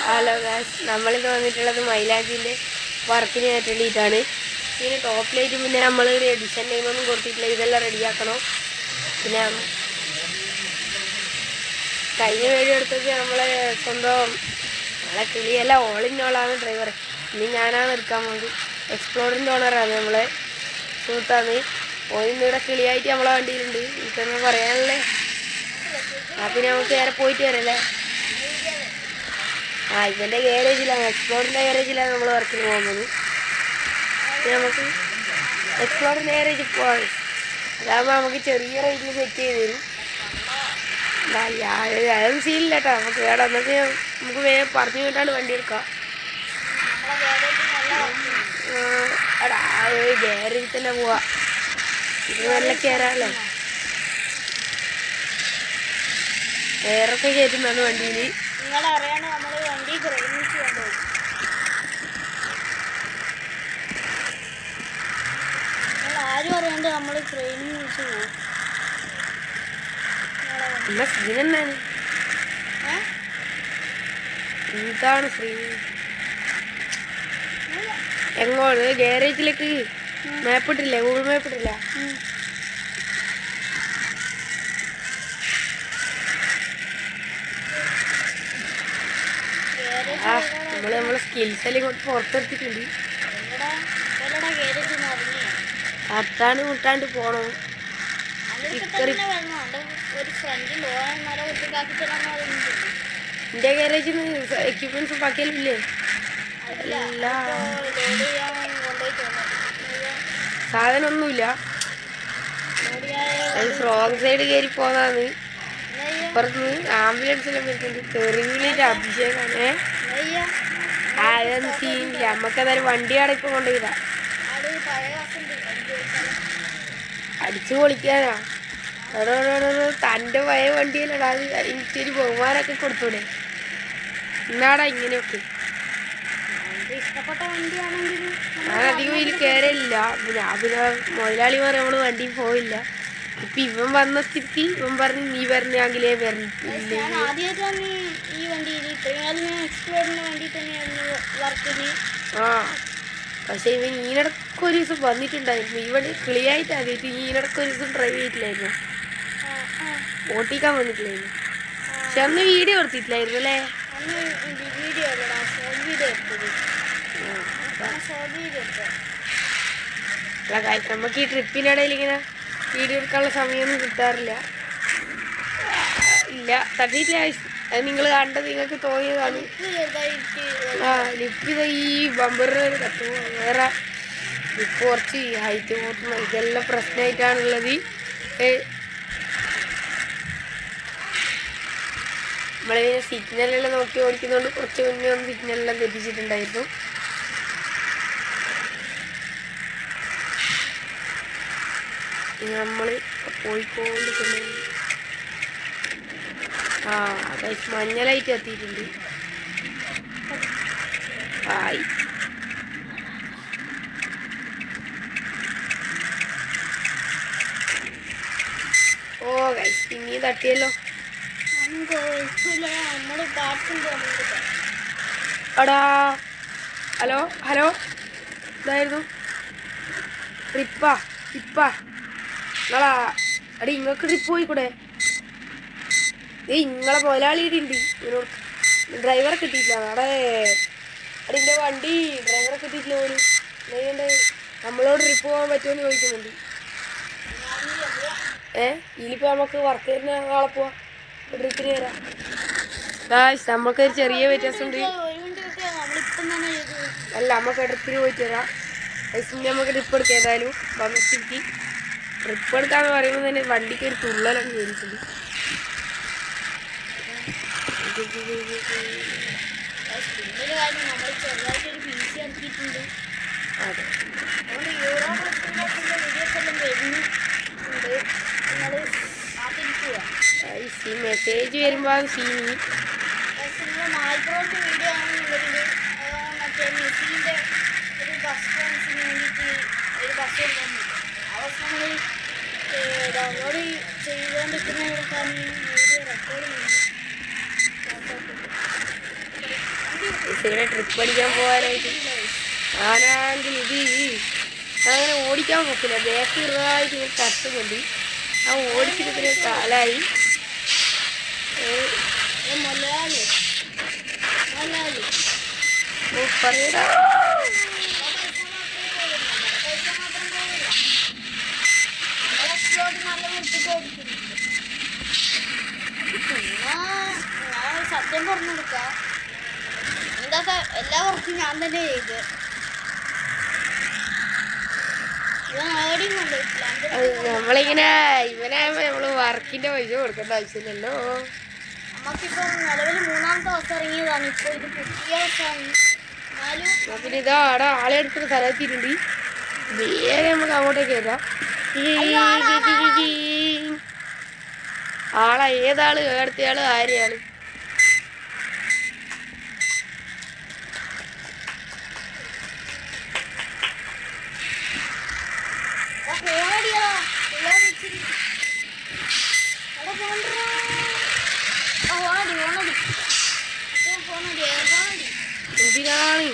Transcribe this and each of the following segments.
Hello guys, നമ്മളിത് വന്നിട്ടുള്ളത് മൈലാഞ്ചിൻ്റെ വർക്കിന് വേണ്ടിയിട്ടാണ്. പിന്നെ ടോപ്പ് ലൈറ്റ് പിന്നെ നമ്മൾ എഡിഷൻ ടൈമൊന്നും കൊടുത്തിട്ടില്ല, ഇതെല്ലാം റെഡിയാക്കണം. പിന്നെ കഴിഞ്ഞ വീഡിയോ എടുത്തത് നമ്മളെ സ്വന്തം നമ്മളെ കിളിയെല്ലാം ഓളിനോളാണ് ഡ്രൈവർ. ഇനി ഞാനാണ് എടുക്കാൻ പോകുന്നത്. എക്സ്പ്ലോറിൻ്റെ ഓണറാണ് നമ്മളെ സുഹൃത്താണ്. ഓനിന്നിവിടെ കിളിയായിട്ട് നമ്മളെ വണ്ടിയിലുണ്ട്. എനിക്കൊന്നും പറയാനല്ലേ. പിന്നെ നമുക്ക് നേരെ പോയിട്ട് വരല്ലേ. ഇവൻ്റെ ഗാരേജിലാണ്, എക്സ്പ്ലോറിൻ്റെ ഗാരേജിലാണ് നമ്മൾ വർക്കിന് പോകുന്നത്. നമുക്ക് എക്സ്പ്ലോറിൻ്റെ ഗാരേജിൽ പോകാം. അതാകുമ്പോൾ നമുക്ക് ചെറിയ റേറ്റിൽ സെറ്റ് ചെയ്ത് തരും. അതൊന്നും സീനില്ല കേട്ടോ. നമുക്ക് വേറെ എന്നിട്ട് നമുക്ക് വേഗം പറഞ്ഞു വിട്ടാണ് വണ്ടി എടുക്കാം. എടാ ഗാരേജിൽ തന്നെ പോവാം. ഇത് നല്ല കയറാമല്ലോ. എയറൊക്കെ കയറ്റുന്നതാണ് വണ്ടിയിൽ. നിങ്ങളറിയാണ്ട് നമ്മൾ വണ്ടി ക്രെയിനിച്ച് കൊണ്ടുപോകും. ആരും അറിയാണ്ട് നമ്മൾ ക്രെയിനിൽ വെച്ച് പോകും. സീനെന്നാണ് എന്താണ് സീൻ? എങ്ങോട്ട്? ഗാരേജിലേക്ക് മാപ്പ് ഇട്ടില്ലേ? ഗൂഗിൾ മാപ്പ് ഇട്ടില്ല? നമ്മളെ സ്കിൽസ് എല്ലാം ഇങ്ങോട്ട് പുറത്തെടുത്തിട്ടുണ്ട്. തട്ടാണ്ട് മുട്ടാണ്ട് പോണോ? എന്റെ ഗാരേജിൽ നിന്ന് എക്യുപ്മെന്റ്സ് ബാക്കിയല്ലേ? സാധനമൊന്നുമില്ല. റോങ് സൈഡ് കയറി പോന്നാന്ന്. ഇപ്പുറത്ത് ആംബുലൻസിലും വരുന്നുണ്ട്. തെറിവിളിന്റെ അഭിഷേകമാണ്. അതൊന്നും സീനില്ല. നമുക്കതായാലും വണ്ടിയാണ് ഇപ്പൊ കൊണ്ടുപോയതാ. അടിച്ചു പൊളിക്കാനാ. തൻ്റെ പഴയ വണ്ടിയിലടാ. അത് എനിക്കൊരു ബഹുമാനമൊക്കെ കൊടുത്തൂടെ? എന്നാടാ ഇങ്ങനെയൊക്കെ? ഞാൻ അധികം ഇതിൽ കയറിയില്ല. പിന്നെ മുതലാളിമാർ നമ്മള് വണ്ടിയിൽ പോയില്ല. ഇപ്പൊ ഇവൻ വന്ന സ്ഥിതിക്ക് ഇവൻ പറഞ്ഞു നീ വരണെങ്കിലേ വരണില്ലേ. പക്ഷെ ഇവൻ ഈയിടക്ക് ഒരു ദിവസം വന്നിട്ടുണ്ടായിരുന്നു. ഇവിടെ കിളിയായിട്ട് ആദ്യമായിട്ട് ഈയിടക്ക് ഒരു ദിവസം ഡ്രൈവ് ചെയ്തിട്ടില്ലായിരുന്നു, ഓട്ടിക്കാൻ വന്നിട്ടില്ലായിരുന്നു. പക്ഷെ അന്ന് വീഡിയോ എടുത്തിട്ടില്ലായിരുന്നു അല്ലേ? നമുക്ക് ഈ ട്രിപ്പിനിടയിൽ ഇങ്ങനെ വീഡിയോ എടുക്കാനുള്ള സമയമൊന്നും കിട്ടാറില്ല. ഇല്ല, തട്ടിയിട്ടില്ല. അത് നിങ്ങൾ കണ്ടത് നിങ്ങൾക്ക് തോന്നിയതാണ്. ലിപ്പ് ഈ ബമ്പറിന് കത്തും. വേറെ ലിപ്പ് കുറച്ച് ഹൈറ്റ് കൂട്ടണം. ഇതെല്ലാം പ്രശ്നമായിട്ടാണുള്ളത്. നമ്മളിങ്ങനെ സിഗ്നലെല്ലാം നോക്കി ഓടിക്കുന്നതുകൊണ്ട് കുറച്ച് മുന്നേ ഒന്ന് സിഗ്നലെല്ലാം തെറ്റിച്ചിട്ടുണ്ടായിരുന്നു. നമ്മൾ പോയിക്കൊണ്ടിരിക്കുന്നു. മഞ്ഞ ലൈറ്റ് എത്തിയിട്ടുണ്ട്. ഓ ഗൈസ്, പിന്നെയും തട്ടിയല്ലോ. എടാ ഹലോ ഹലോ, ഇതായിരുന്നു ട്രിപ്പാ നിങ്ങളാ. അടി ഇങ്ങൾക്ക് ട്രിപ്പ് പോയിക്കൂടെ? ഇങ്ങളെ മുതലാളിയുടെ ഉണ്ട്. ഡ്രൈവറെ കിട്ടിയില്ല. അവിടെ അതിൻ്റെ വണ്ടി ഡ്രൈവറെ കിട്ടിയിട്ടില്ല പോലും. നമ്മളോട് ട്രിപ്പ് പോകാൻ പറ്റുമെന്ന് ചോദിക്കുന്നുണ്ട്. ഇതിലിപ്പോൾ നമുക്ക് വർക്ക് തരുന്ന ആളെ പോവാം. ട്രിപ്പിന് വരാം. നമുക്കൊരു ചെറിയ വ്യത്യാസമുണ്ട്. അല്ല, നമുക്ക് ട്രിപ്പിന് പോയിട്ട് വരാം. നമുക്ക് ട്രിപ്പ് എടുക്കാം. ഏതായാലും വന്ന സ്ഥിതിക്ക് ട്രിപ്പ് എടുക്കാന്ന് പറയുമ്പോൾ തന്നെ വണ്ടിക്ക് ഒരു തുള്ളലാണ് കയറിയിട്ടുണ്ട്. മെസ്സേജ് വരുമ്പോൾ സീനി ഡൗൺലോഡ് ചെയ്തുകൊണ്ടിരിക്കുന്ന ഇങ്ങനെ ട്രിപ്പ് അടിക്കാൻ പോകാനായിട്ട്. ആണെങ്കിൽ ഇത് അങ്ങനെ ഓടിക്കാൻ നോക്കില്ല, ബാക്ക് ചെറുതായിട്ട് ഇങ്ങനെ തട്ടുന്നുണ്ട്. ആ ഓടിച്ചിട്ട് ഇത്രയും കാലായി. മലയാളി ഓ പറയടാ. സത്യം പറഞ്ഞു കൊടുക്കാം, ഇതൊക്കെ എല്ലാ വർക്കും ഞാൻ തന്നെ ചെയ്ത്. നമ്മളിങ്ങനെ ഇവനാകുമ്പോ നമ്മള് വർക്കിന്റെ പൈസ കൊടുക്കേണ്ട ആവശ്യമില്ലല്ലോ. നമുക്കിപ്പോ നിലവിൽ 3ാമത്തെ ദിവസം ഇറങ്ങിയതാണ്. ഇപ്പൊ ഇത് പുതിയ ദിവസമാണ്. പിന്നെ ഇതാ അവിടെ ആളെ എടുക്കുന്ന സ്ഥലത്തിട്ടുണ്ട്. വേറെ നമുക്ക് അങ്ങോട്ടേക്ക് കേൾക്കാം. ആളെ ഏതാള് ഏടത്തയാള് ആരെയാണ്? എന്തിനാണ്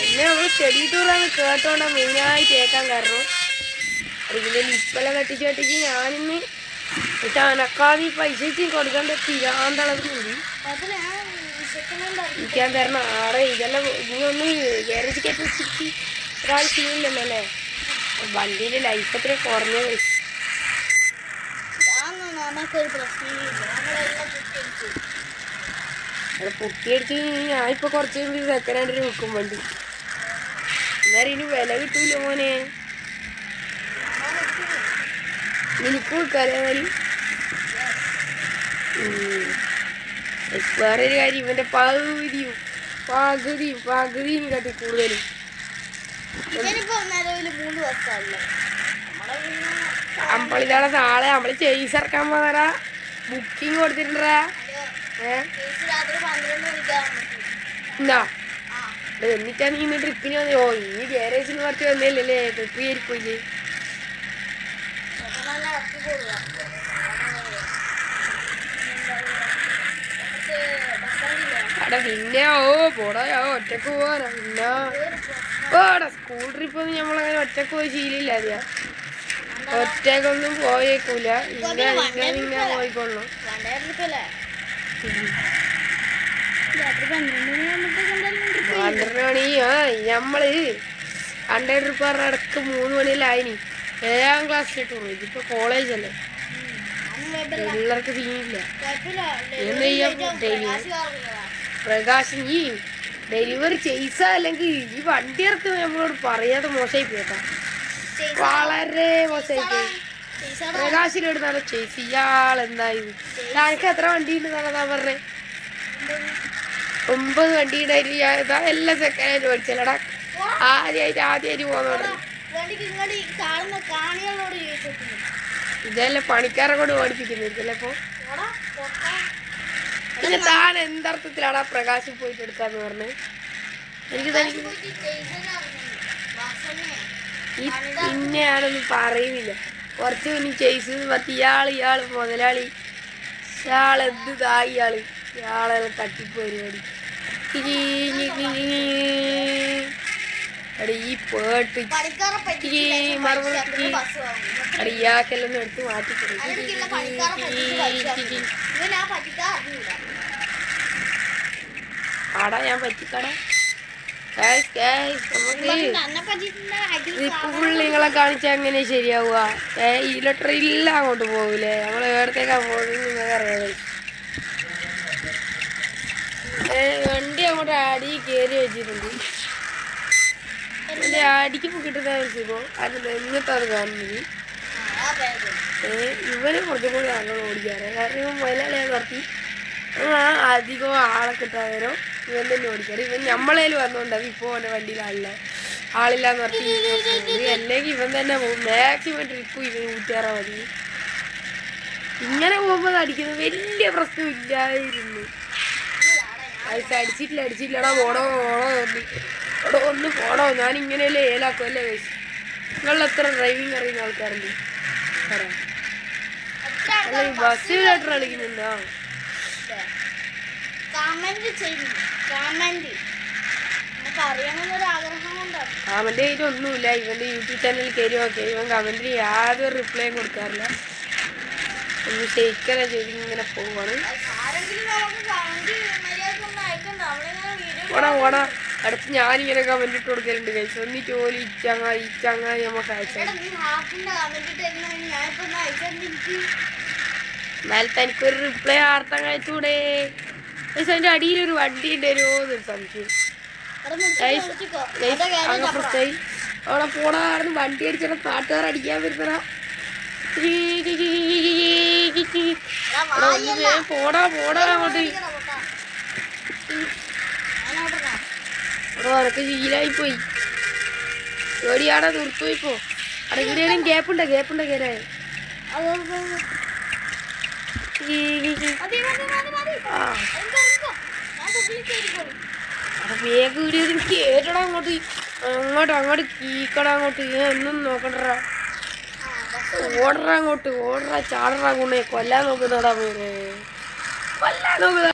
എന്നെ നമ്മള് സ്റ്റഡി ടൂറാണ് കേട്ടോണ്ടാ മെയിനായിട്ട് കേൾക്കാൻ കാരണം. ഇതിന്റെ ലിപ്പെല്ലാം തട്ടിച്ച് ഞാനിന്ന് പക്ഷെ അനക്കാതെ പൈസ കൊടുക്കേണ്ട പിരാന്തളവുണ്ട്. ഇരിക്കാൻ തരണം ആടെ. ഇതെല്ലാം ഇനിയൊന്ന് ഗ്യാരേജ് കയറ്റി സ്ഥിതി ഒരാൾ ചെയ്യുന്നില്ലല്ലോ അല്ലേ. വണ്ടിയുടെ ലൈഫ് എത്ര കുറഞ്ഞത്. അത് പൊട്ടിയടിച്ച് ഞാനിപ്പോൾ കുറച്ച് സെക്കൻഡ് ഹാൻഡിൽ നിൽക്കും വണ്ടി. എന്നാലും ഇനി വില കിട്ടൂല മോനെ. നിനക്ക് വിൽക്കാലേ വരി. വേറൊരു കാര്യം, ഇവൻ്റെ പകുതിയും കാട്ടി കൂടുതലും അമ്പളിതാണ്. നാളെ നമ്മള് ചെയ്സ് ഇറക്കാൻ പോകാറാ. ബുക്കിങ് കൊടുത്തിട്ടുണ്ടാ. എന്നാ എന്നിട്ടാ നീ ഇന്ന് ട്രിപ്പിന് വന്നോ? ഈ ഗ്യാരേജിന് കുറച്ച് വന്നില്ലല്ലേ ട്രിപ്പ് കയറിപ്പോയില്ലേ? അവിടെ പിന്നെ പോടാ ഒറ്റക്ക് പോവാനാ. പിന്നെ ഓടാ സ്കൂൾ ട്രിപ്പൊന്നും നമ്മളങ്ങനെ ഒറ്റക്ക് പോയി ശീലില്ല. അതെയാ ഒറ്റക്കൊന്നും പോയേക്കൂല. ഇങ്ങനെ പോയിക്കൊള്ളു. 12 മണി. നമ്മള് 100 ട്രിപ്പ് ഇടക്ക് 3 മണിയിലായിനി. 7ാം ക്ലാസ്സിലിട്ട് പോയി. ഇതിപ്പോ കോളേജല്ലേ, പിള്ളേർക്ക് സീനില്ല. എന്ന് ചെയ്യാൻ പ്രകാശ് ഈ ഡെലിവറി ചെയ്സ അല്ലെങ്കിൽ ഈ വണ്ടി ഇറക്കുന്നത് നമ്മളോട് പറയാതെ മോശമായി പോയിട്ടാ. വളരെ മോശമായി പോയി. പ്രകാശിനെടുത്താലോ ചെയ്സ്. ഇയാളെന്തായി എനിക്ക് എത്ര വണ്ടി ഉണ്ട് നല്ലതാ പറഞ്ഞേ? 9 വണ്ടി ഉണ്ടായിരുന്നു. എല്ലാം സെക്കൻഡ് ഹാൻഡ് മേടിച്ചല്ലടാ. ആദ്യമായിട്ട് പോകുന്നോണ്ട് ഇതല്ലേ പണിക്കാരെ കൊണ്ട് ഓടിപ്പിക്കുന്നില്ല. അപ്പൊ പിന്നെ താൻ എന്തർത്ഥത്തിലാടാ പ്രകാശം പോയിട്ട് എടുക്കാന്ന് പറഞ്ഞത്? എനിക്ക് പിന്നെയാണൊന്നും പറയുന്നില്ല. കുറച്ച് മുന്നേ ചെയ്സ് പറ്റി ഇയാള് മുതലാളി ഇയാളെന്ത് ഇയാളെല്ലാം തട്ടിപ്പ് പരിപാടി. ഈ പേട്ട് ഇയാൾക്കെല്ലാം എടുത്ത് മാറ്റിക്കൊടുക്കും. ആടാ ഞാൻ പറ്റിക്കാടാ. ഇപ്പൊ ഫുള്ള് നിങ്ങളെ കാണിച്ചാൽ എങ്ങനെ ശരിയാവുക? ഈ ലെറ്റർ ഇല്ല അങ്ങോട്ട് പോകൂലേ? നമ്മൾ എവിടത്തേക്കാ പോകുന്നത് നിങ്ങൾക്ക് അറിയാതെ. വണ്ടി അങ്ങോട്ട് അടി കയറി വെച്ചിട്ടുണ്ട്. എൻ്റെ അടിക്ക് കിട്ടുന്ന സുഖം അത് എങ്ങനത്തെ അത് കാണുന്നത്. ഇവന് കുറച്ചും കൂടി നല്ലോണം ഓടിക്കാറ്. കാരണം ഇവൻ മുതലാളിയെ നിർത്തി അധികം ആളെ കിട്ടാതേരോ ഇവൻ തന്നെ ഓടിക്കാറ്. ഇവൻ നമ്മളേൽ വന്നോണ്ടാണ് ഇപ്പോൾ അവൻ്റെ വണ്ടിയിലാളില്ല, ആളില്ലാന്ന് പറഞ്ഞിട്ട്. അല്ലെങ്കിൽ ഇവൻ തന്നെ പോകും. മാക്സിമം ട്രിപ്പ് ഇവൻ ഊറ്റാറാ മതി. ഇങ്ങനെ പോകുമ്പോൾ അടിക്കുന്നത് വലിയ പ്രശ്നമില്ലായിരുന്നു. പൈസ അടിച്ചിട്ടില്ലടാ. പോടോ ഒന്ന് പോടോ. ഞാനിങ്ങനെയല്ലേ ഏലാക്കും അല്ലേ പൈസ. നിങ്ങളിൽ എത്ര ഡ്രൈവിങ് അറിയുന്ന ആൾക്കാരുണ്ട്? അല്ല ഈ ബസ് ലെറ്റർ കളിക്കുന്നുണ്ടോ? കമന്റ് ചെയ്യും. കമന്റ് നമുക്ക് അറിയണമെന്നൊരു ആഗ്രഹം കൊണ്ടാണ്. കമന്റ് ചെയ്തൊന്നുമില്ല. ഇവന്റെ യൂട്യൂബ് ചാനലിൽ കയറി നോക്കിയ ഇവൻ കമന്റിൽ യാതൊരു റിപ്ലൈയും കൊടുക്കാറില്ല. ഒന്ന് ഷെയ്ക്കല ചെയ്ത് ഇങ്ങനെ പോവാണ്. ആരെങ്കിലും നമുക്ക് കമന്റ് മര്യാദക്കൊന്നും അയക്കണ്ട. നമ്മളിങ്ങനെ വീഡിയോ ഓടാ ഓടാ അടുത്ത് ഞാനിങ്ങനെ കമന്റ് ഇട്ട് കൊടുക്കലുണ്ട് കഴിച്ചു. ഒന്നിട്ട് പോലും ഇച്ചങ്ങായി നമുക്ക് അയച്ചു. നീ ഹാർട്ടിന്റെ കമന്റ് ഇട്ടിരുന്ന ഞാനിപ്പോ ഒന്ന് അയച്ചിരിക്കും. എന്നാലും തനിക്കൊരു റിപ്ലൈ ആർത്തം കഴിച്ചൂടെ? അതിന്റെ അടിയിലൊരു വണ്ടി ഉണ്ടായിരുമോ എന്നൊരു സംശയം. അവിടെ പോടാർന്ന് വണ്ടി അടിച്ചാൽ നാട്ടുകാർ അടിക്കാൻ വരുന്നടാ. പോടാ പോടാ അങ്ങോട്ട്. അവിടെ വനക്ക് ശീലായി പോയി. ജോലിയാടെ നിർത്തുപോയി പോ. അവിടെ എവിടെയാലും ഗ്യാപ്പുണ്ടോ കയറാൻ? വേഗം ഇവിടെ കേട്ടടാ അങ്ങോട്ട് അങ്ങോട്ട് കീക്കടാ അങ്ങോട്ട്. ഒന്നും നോക്കണ്ടടാ. ഓടറാ അങ്ങോട്ട്. ഓടറാ ചാടറാ കൊണ്ടേ കൊല്ലാൻ നോക്കുന്നടാ. കൊല്ലാൻ നോക്കുന്ന